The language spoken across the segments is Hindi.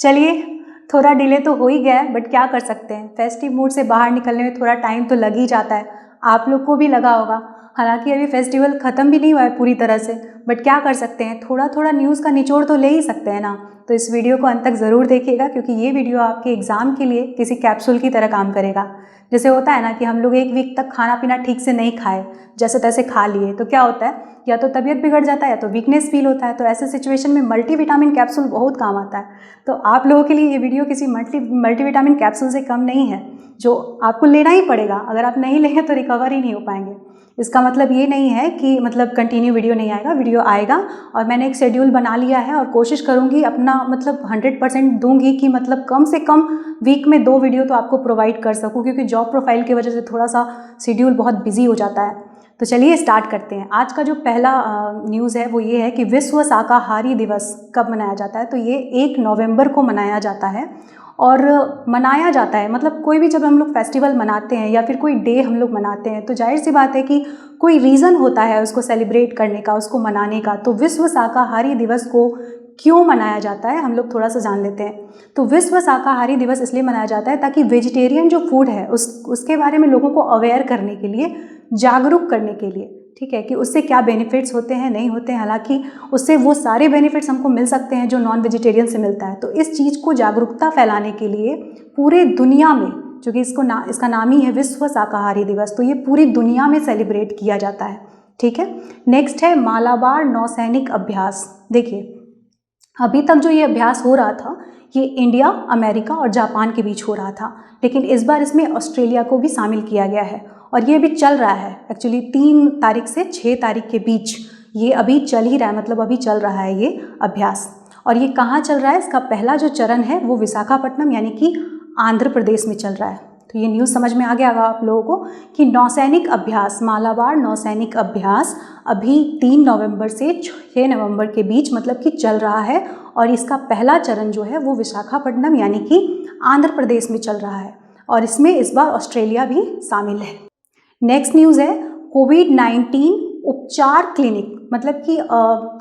चलिए, थोड़ा डिले तो हो ही गया है, बट क्या कर सकते हैं, फेस्टिव मूड से बाहर निकलने में थोड़ा टाइम तो लग ही जाता है। आप लोग को भी लगा होगा। हालांकि अभी फेस्टिवल ख़त्म भी नहीं हुआ है पूरी तरह से, बट क्या कर सकते हैं, थोड़ा थोड़ा न्यूज़ का निचोड़ तो ले ही सकते हैं ना। तो इस वीडियो को अंत तक ज़रूर देखिएगा, क्योंकि ये वीडियो आपके एग्ज़ाम के लिए किसी कैप्सूल की तरह काम करेगा। जैसे होता है ना कि हम लोग एक वीक तक खाना पीना ठीक से नहीं खाए, जैसे तैसे खा लिए, तो क्या होता है, या तो तबीयत बिगड़ जाता है या तो वीकनेस फील होता है। तो ऐसे सिचुएशन में मल्टीविटामिन कैप्सूल बहुत काम आता है। तो आप लोगों के लिए ये वीडियो किसी मल्टीविटामिन कैप्सूल से कम नहीं है, जो आपको लेना ही पड़ेगा। अगर आप नहीं लेंगे तो रिकवर ही नहीं हो पाएंगे। इसका मतलब ये नहीं है कि मतलब कंटिन्यू वीडियो नहीं आएगा, वीडियो आएगा। और मैंने एक शेड्यूल बना लिया है और कोशिश करूँगी अपना मतलब 100% दूंगी कि मतलब कम से कम वीक में 2 वीडियो तो आपको प्रोवाइड कर सकूँ, क्योंकि जॉब प्रोफाइल की वजह से थोड़ा सा शेड्यूल बहुत बिजी हो जाता है। तो चलिए स्टार्ट करते हैं। आज का जो पहला न्यूज़ है वो ये है कि विश्व शाकाहारी दिवस कब मनाया जाता है। तो ये 1 नवंबर को मनाया जाता है। और मनाया जाता है मतलब कोई भी जब हम लोग फेस्टिवल मनाते हैं या फिर कोई डे हम लोग मनाते हैं, तो जाहिर सी बात है कि कोई रीज़न होता है उसको सेलिब्रेट करने का, उसको मनाने का। तो विश्व शाकाहारी दिवस को क्यों मनाया जाता है, हम लोग थोड़ा सा जान लेते हैं। तो विश्व शाकाहारी दिवस इसलिए मनाया जाता है ताकि वेजिटेरियन जो फूड है उसके बारे में लोगों को अवेयर करने के लिए, जागरूक करने के लिए, ठीक है, कि उससे क्या बेनिफिट्स होते हैं, नहीं होते हैं। हालांकि उससे वो सारे बेनिफिट्स हमको मिल सकते हैं जो नॉन वेजिटेरियन से मिलता है। तो इस चीज़ को जागरूकता फैलाने के लिए पूरे दुनिया में, चूँकि इसका नाम ही है विश्व शाकाहारी दिवस, तो ये पूरी दुनिया में सेलिब्रेट किया जाता है। ठीक है, नेक्स्ट है मालाबार नौसैनिक अभ्यास। देखिए, अभी तक जो ये अभ्यास हो रहा था ये इंडिया, अमेरिका और जापान के बीच हो रहा था, लेकिन इस बार इसमें ऑस्ट्रेलिया को भी शामिल किया गया है। और ये अभी चल रहा है एक्चुअली 3 तारीख से 6 तारीख के बीच ये अभी चल ही रहा है, मतलब अभी चल रहा है ये अभ्यास। और ये कहाँ चल रहा है, इसका पहला जो चरण है वो विशाखापट्टनम यानी कि आंध्र प्रदेश में चल रहा है। तो ये न्यूज़ समझ में आ गया होगा आप लोगों को कि नौसैनिक अभ्यास, मालाबार नौसैनिक अभ्यास अभी 3 नवंबर से 6 नवंबर के बीच मतलब कि चल रहा है। और इसका पहला चरण जो है वो विशाखापट्टनम यानी कि आंध्र प्रदेश में चल रहा है। और इसमें इस बार ऑस्ट्रेलिया भी शामिल है। नेक्स्ट न्यूज़ है कोविड-19 उपचार क्लिनिक। मतलब कि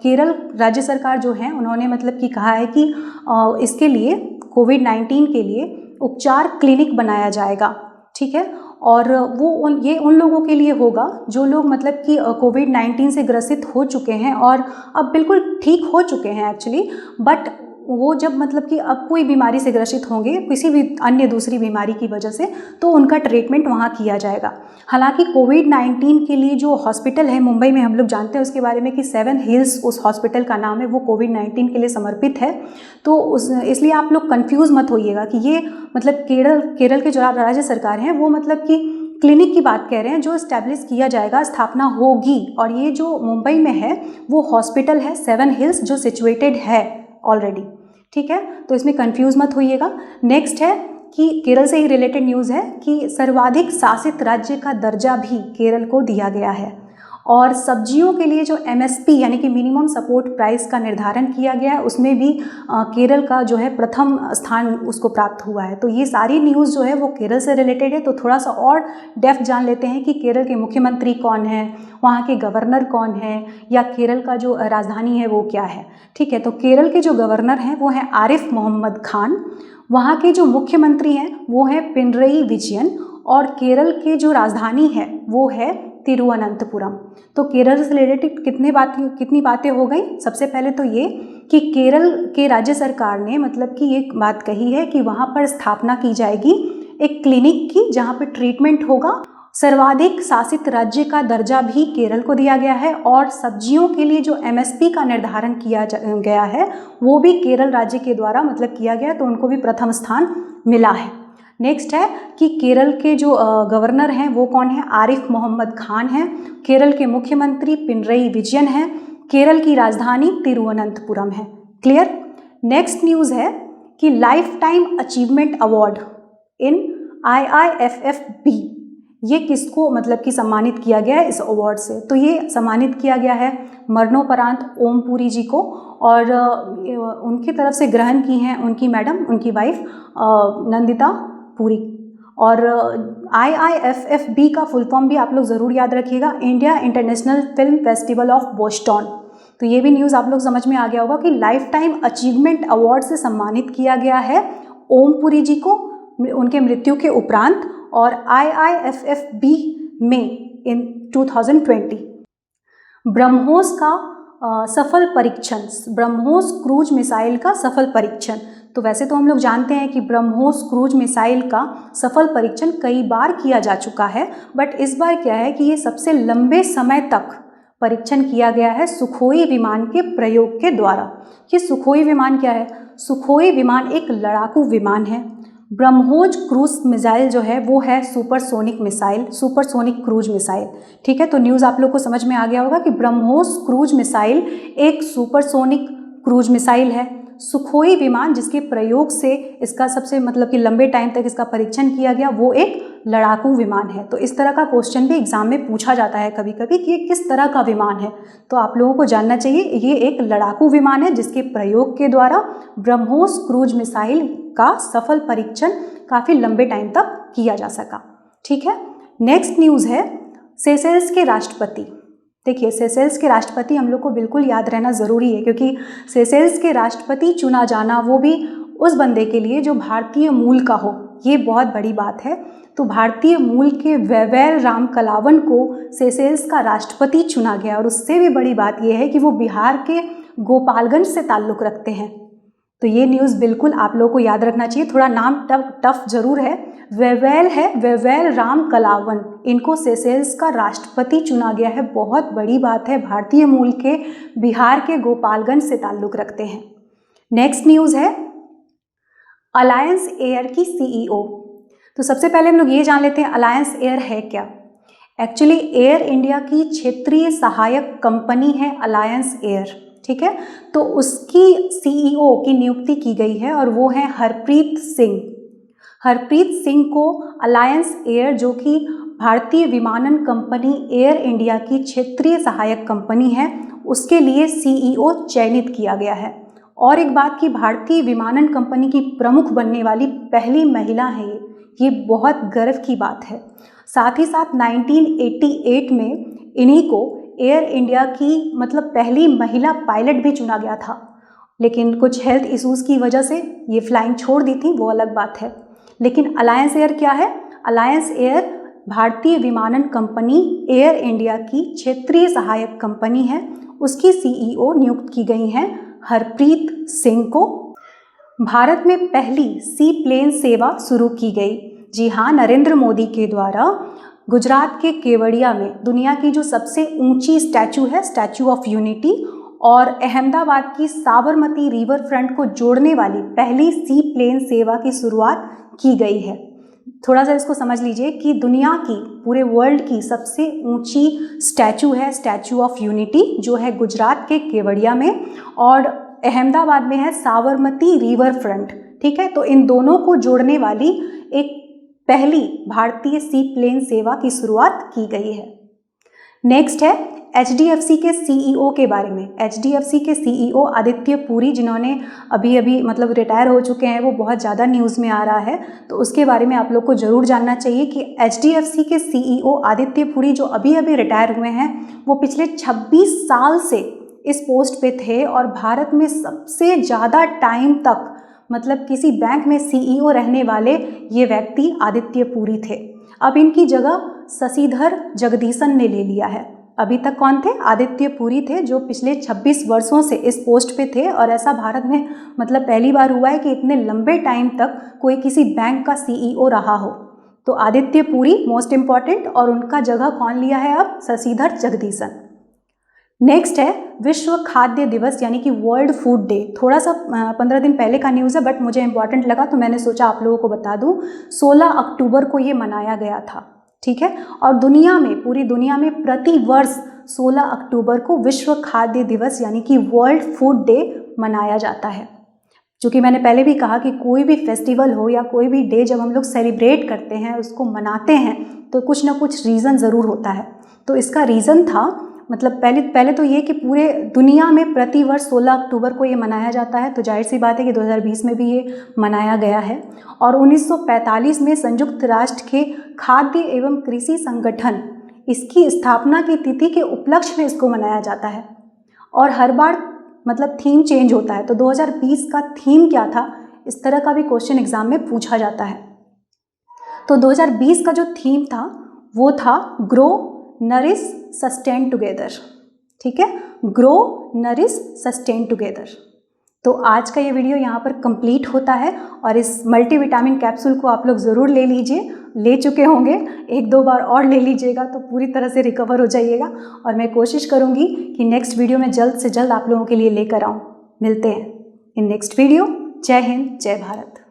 केरल राज्य सरकार जो है उन्होंने मतलब कि कहा है कि इसके लिए कोविड-19 के लिए उपचार क्लिनिक बनाया जाएगा। ठीक है, और वो उन लोगों के लिए होगा जो लोग मतलब कि कोविड-19 से ग्रसित हो चुके हैं और अब बिल्कुल ठीक हो चुके हैं एक्चुअली। बट वो जब मतलब कि अब कोई बीमारी से ग्रसित होंगे किसी भी अन्य दूसरी बीमारी की वजह से, तो उनका ट्रीटमेंट वहाँ किया जाएगा। हालांकि कोविड-19 के लिए जो हॉस्पिटल है मुंबई में, हम लोग जानते हैं उसके बारे में कि 7 हिल्स उस हॉस्पिटल का नाम है, वो कोविड-19 के लिए समर्पित है। तो इसलिए आप लोग कंफ्यूज मत होइएगा कि ये मतलब केरल के जो राज्य सरकार हैं वो मतलब कि क्लिनिक की बात कह रहे हैं जो इस्टेब्लिश किया जाएगा, स्थापना होगी। और ये जो मुंबई में है वो हॉस्पिटल है 7 हिल्स जो सिचुएटेड है ऑलरेडी। ठीक है, तो इसमें कंफ्यूज मत होइएगा। नेक्स्ट है कि केरल से ही रिलेटेड न्यूज़ है कि सर्वाधिक शासित राज्य का दर्जा भी केरल को दिया गया है। और सब्जियों के लिए जो MSP यानी कि मिनिमम सपोर्ट प्राइस का निर्धारण किया गया है उसमें भी केरल का जो है प्रथम स्थान उसको प्राप्त हुआ है। तो ये सारी न्यूज़ जो है वो केरल से रिलेटेड है। तो थोड़ा सा और डेप्थ जान लेते हैं कि केरल के मुख्यमंत्री कौन है, वहाँ के गवर्नर कौन है, या केरल का जो राजधानी है वो क्या है। ठीक है, तो केरल के जो गवर्नर हैं वो हैं आरिफ मोहम्मद खान, वहाँ के जो मुख्यमंत्री हैं वो हैं पिनरई विजयन, और केरल के जो राजधानी है वो है तिरुवनंतपुरम। तो केरल से रिलेटेड कितनी बातें हो गई। सबसे पहले तो ये कि केरल के राज्य सरकार ने मतलब कि एक बात कही है कि वहाँ पर स्थापना की जाएगी एक क्लिनिक की जहाँ पर ट्रीटमेंट होगा। सर्वाधिक शासित राज्य का दर्जा भी केरल को दिया गया है, और सब्जियों के लिए जो MSP का निर्धारण किया गया है वो भी केरल राज्य के द्वारा मतलब किया गया, तो उनको भी प्रथम स्थान मिला है। नेक्स्ट है कि केरल के जो गवर्नर हैं वो कौन है, आरिफ मोहम्मद खान हैं। केरल के मुख्यमंत्री पिनरई विजयन हैं। केरल की राजधानी तिरुवनंतपुरम है। क्लियर। नेक्स्ट न्यूज़ है कि life time achievement award in IIFFB, ये किसको मतलब कि सम्मानित किया गया है इस अवार्ड से। तो ये सम्मानित किया गया है मरणोपरांत ओम पुरी जी को, और उनकी तरफ से ग्रहण की हैं उनकी मैडम, उनकी वाइफ नंदिता पुरी। और IIFFB का फुल फॉर्म भी आप लोग ज़रूर याद रखिएगा, India international film festival of Boston. तो ये भी न्यूज़ आप लोग समझ में आ गया होगा कि लाइफ टाइम अचीवमेंट अवार्ड से सम्मानित किया गया है ओमपुरी जी को उनके मृत्यु के उपरांत और IIFFB में इन 2020। ब्रह्मोस का सफल परीक्षण, ब्रह्मोस क्रूज मिसाइल का सफल परीक्षण। तो वैसे तो हम लोग जानते हैं कि ब्रह्मोस क्रूज मिसाइल का सफल परीक्षण कई बार किया जा चुका है, बट इस बार क्या है कि ये सबसे लंबे समय तक परीक्षण किया गया है सुखोई विमान के प्रयोग के द्वारा। ये सुखोई विमान क्या है? सुखोई विमान एक लड़ाकू विमान है। ब्रह्मोस क्रूज मिसाइल जो है वो है supersonic missile, supersonic cruise missile. ठीक है, तो न्यूज़ आप लोग को समझ में आ गया होगा कि ब्रह्मोस क्रूज मिसाइल एक सुपरसोनिक क्रूज मिसाइल है। सुखोई विमान जिसके प्रयोग से इसका सबसे मतलब कि लंबे टाइम तक इसका परीक्षण किया गया वो एक लड़ाकू विमान है। तो इस तरह का क्वेश्चन भी एग्जाम में पूछा जाता है कभी कभी कि ये किस तरह का विमान है, तो आप लोगों को जानना चाहिए ये एक लड़ाकू विमान है जिसके प्रयोग के द्वारा ब्रह्मोस क्रूज मिसाइल का सफल परीक्षण काफ़ी लंबे टाइम तक किया जा सका। ठीक है, नेक्स्ट न्यूज़ है सेशेल्स के राष्ट्रपति। देखिए, सेशेल्स के राष्ट्रपति हम लोग को बिल्कुल याद रहना ज़रूरी है, क्योंकि सेशेल्स के राष्ट्रपति चुना जाना वो भी उस बंदे के लिए जो भारतीय मूल का हो, ये बहुत बड़ी बात है। तो भारतीय मूल के वैवेल रामकलावन को सेशेल्स का राष्ट्रपति चुना गया, और उससे भी बड़ी बात यह है कि वो बिहार के गोपालगंज से ताल्लुक़ रखते हैं। तो ये न्यूज़ बिल्कुल आप लोगों को याद रखना चाहिए। थोड़ा नाम टफ जरूर है, वैवेल है, वैवेल रामकलावन, इनको सेशेल्स का राष्ट्रपति चुना गया है। बहुत बड़ी बात है, भारतीय मूल के बिहार के गोपालगंज से ताल्लुक़ रखते हैं। नेक्स्ट न्यूज़ है अलायंस एयर की CEO। तो सबसे पहले हम लोग ये जान लेते हैं अलायंस एयर है क्या। एक्चुअली एयर इंडिया की क्षेत्रीय सहायक कंपनी है अलायंस एयर। ठीक है, तो उसकी CEO की नियुक्ति की गई है और वो है हरप्रीत सिंह। हरप्रीत सिंह को अलायंस एयर, जो कि भारतीय विमानन कंपनी एयर इंडिया की क्षेत्रीय सहायक कंपनी है, उसके लिए CEO चयनित किया गया है। और एक बात कि भारतीय विमानन कंपनी की प्रमुख बनने वाली पहली महिला है ये बहुत गर्व की बात है। साथ ही साथ 1988 में इन्हीं को एयर इंडिया की मतलब पहली महिला पायलट भी चुना गया था, लेकिन कुछ हेल्थ इश्यूज़ की वजह से ये फ्लाइंग छोड़ दी थी, वो अलग बात है। लेकिन अलायंस एयर क्या है? अलायंस एयर भारतीय विमानन कंपनी एयर इंडिया की क्षेत्रीय सहायक कंपनी है। उसकी CEO नियुक्त की गई हैं हरप्रीत सिंह को। भारत में पहली सी प्लेन सेवा शुरू की गई। जी हाँ, नरेंद्र मोदी के द्वारा गुजरात के केवड़िया में दुनिया की जो सबसे ऊंची स्टैचू है, स्टैचू ऑफ यूनिटी, और अहमदाबाद की साबरमती रिवर फ्रंट को जोड़ने वाली पहली सी प्लेन सेवा की शुरुआत की गई है। थोड़ा सा इसको समझ लीजिए कि दुनिया की, पूरे वर्ल्ड की सबसे ऊंची स्टैचू है स्टैचू ऑफ यूनिटी, जो है गुजरात के केवड़िया में, और अहमदाबाद में है साबरमती रिवर फ्रंट। ठीक है, तो इन दोनों को जोड़ने वाली एक पहली भारतीय सी प्लेन सेवा की शुरुआत की गई है। नेक्स्ट है HDFC के CEO के बारे में। HDFC के CEO आदित्य पुरी, जिन्होंने अभी मतलब रिटायर हो चुके हैं, वो बहुत ज़्यादा न्यूज़ में आ रहा है, तो उसके बारे में आप लोग को ज़रूर जानना चाहिए कि HDFC के CEO आदित्य पुरी जो अभी रिटायर हुए हैं, वो पिछले 26 साल से इस पोस्ट पे थे और भारत में सबसे ज़्यादा टाइम तक मतलब किसी बैंक में CEO रहने वाले ये व्यक्ति आदित्य पुरी थे। अब इनकी जगह शशिधर जगदीशन ने ले लिया है। अभी तक कौन थे? आदित्य पुरी थे, जो पिछले 26 वर्षों से इस पोस्ट पे थे, और ऐसा भारत में मतलब पहली बार हुआ है कि इतने लंबे टाइम तक कोई किसी बैंक का CEO रहा हो। तो आदित्य पुरी मोस्ट इम्पॉर्टेंट, और उनका जगह कौन लिया है अब? शशिधर जगदीशन। नेक्स्ट है विश्व खाद्य दिवस यानी कि वर्ल्ड फूड डे। थोड़ा सा 15 दिन पहले का न्यूज़ है, बट मुझे इंपॉर्टेंट लगा तो मैंने सोचा आप लोगों को बता दूं। 16 अक्टूबर को ये मनाया गया था। ठीक है, और दुनिया में, पूरी दुनिया में प्रति वर्ष 16 अक्टूबर को विश्व खाद्य दिवस यानी कि वर्ल्ड फूड डे मनाया जाता है। क्योंकि मैंने पहले भी कहा कि कोई भी फेस्टिवल हो या कोई भी डे जब हम लोग सेलिब्रेट करते हैं, उसको मनाते हैं, तो कुछ ना कुछ रीज़न ज़रूर होता है। तो इसका रीज़न था, मतलब पहले तो ये कि पूरे दुनिया में प्रति वर्ष 16 अक्टूबर को ये मनाया जाता है, तो जाहिर सी बात है कि 2020 में भी ये मनाया गया है। और 1945 में संयुक्त राष्ट्र के खाद्य एवं कृषि संगठन, इसकी स्थापना की तिथि के उपलक्ष्य में इसको मनाया जाता है। और हर बार मतलब थीम चेंज होता है। तो 2020 का थीम क्या था, इस तरह का भी क्वेश्चन एग्जाम में पूछा जाता है। तो 2020 का जो थीम था वो था ग्रो नरिश सस्टेन टुगेदर। ठीक है, ग्रो नरिश सस्टेन टुगेदर। तो आज का ये वीडियो यहाँ पर कंप्लीट होता है और इस मल्टीविटामिन कैप्सूल को आप लोग ज़रूर ले लीजिए, ले चुके होंगे, 1-2 बार और ले लीजिएगा तो पूरी तरह से रिकवर हो जाइएगा। और मैं कोशिश करूँगी कि नेक्स्ट वीडियो में जल्द से जल्द आप लोगों के लिए लेकर आऊँ। मिलते हैं इन नेक्स्ट वीडियो। जय हिंद, जय भारत।